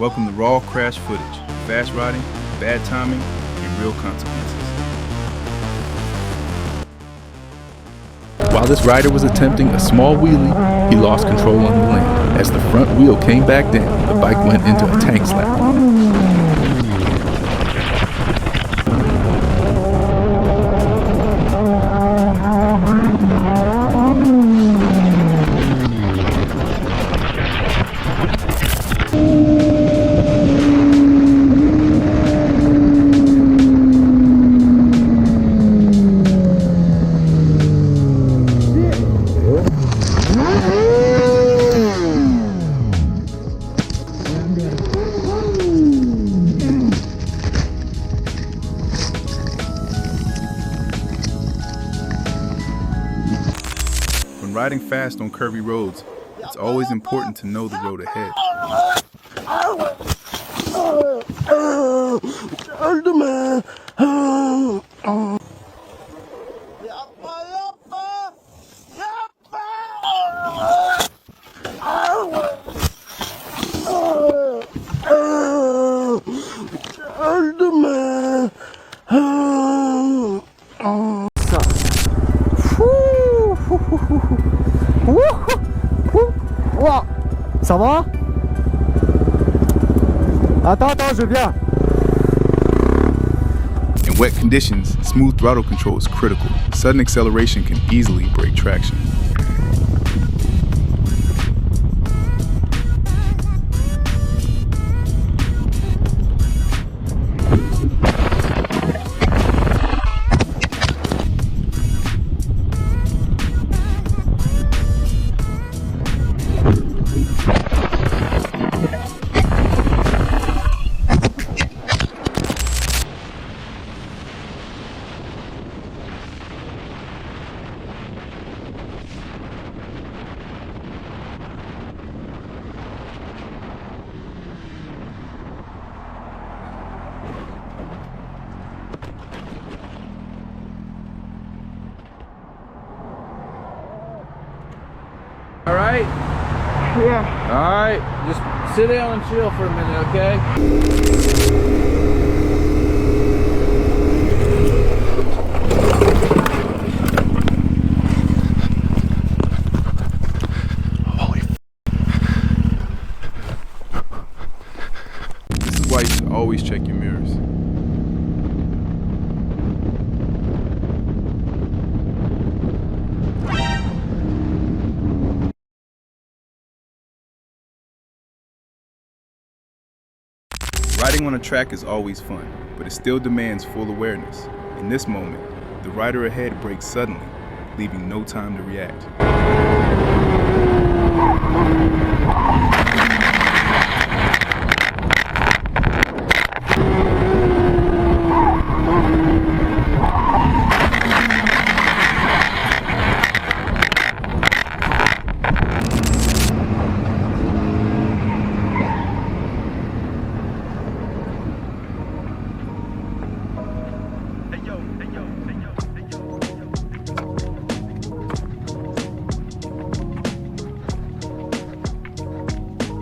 Welcome to raw crash footage, fast riding, bad timing, and real consequences. While this rider was attempting a small wheelie, he lost control on the lane. As the front wheel came back down, the bike went into a tank slap. When riding fast on curvy roads, it's always important to know the road ahead. Ça va? Attends, je viens. In wet conditions, smooth throttle control is critical. Sudden acceleration can easily break traction. All right? Yeah. All right, just sit down and chill for a minute, okay? Holy This is why you should always check your mirrors. Riding on a track is always fun, but it still demands full awareness. In this moment, the rider ahead brakes suddenly, leaving no time to react.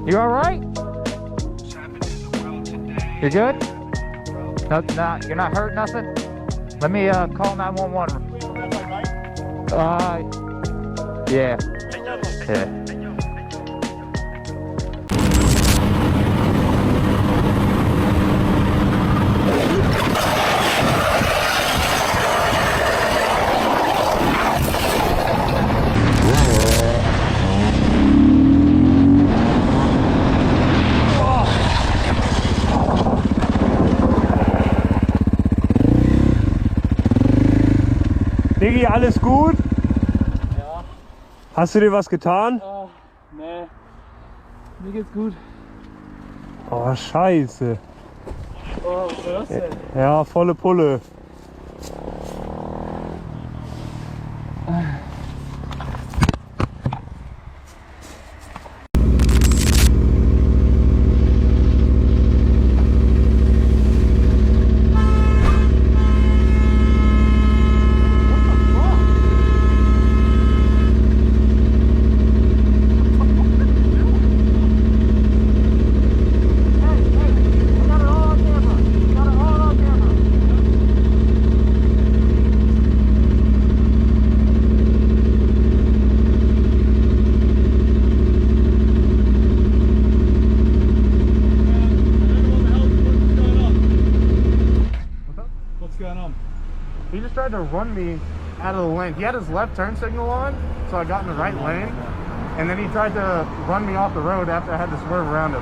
You alright? You good? No, you're not hurt, nothing? Let me call 911. Yeah. Yeah. Diggi, alles gut? Ja. Hast du dir was getan? Nee. Mir geht's gut. Oh, scheiße. Oh, was war das denn? Ja, volle Pulle. tried to run me out of the lane. He had his left turn signal on, so I got in the right lane. And then he tried to run me off the road after I had to swerve around him.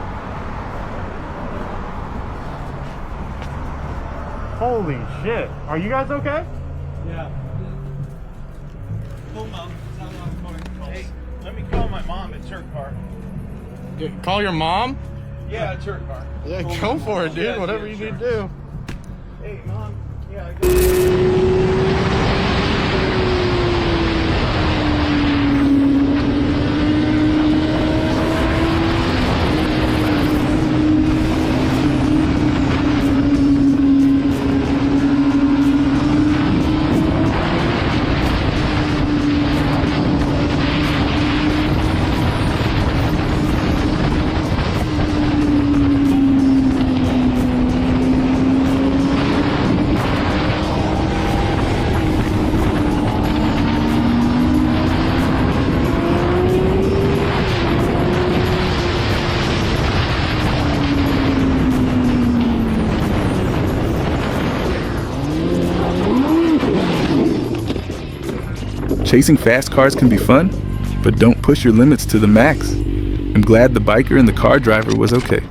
Holy shit. Are you guys okay? Yeah. Hold on. Hey, let me call my mom. It's her car. Call your mom? Yeah, it's her car. Yeah, go for it, dude. Yeah, Whatever you need to do. Hey, mom. Yeah, I got Chasing fast cars can be fun, but don't push your limits to the max. I'm glad the biker and the car driver was okay.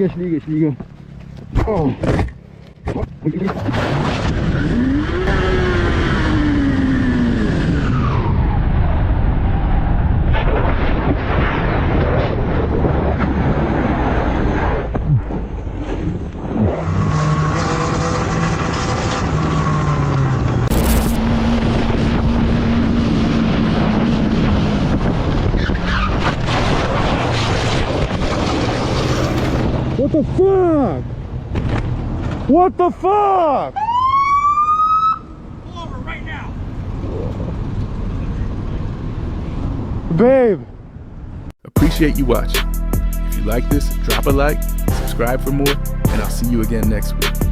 Ich liege. Oh. What the fuck? What the fuck? Pull over right now. Babe. Appreciate you watching. If you like this, drop a like, subscribe for more, and I'll see you again next week.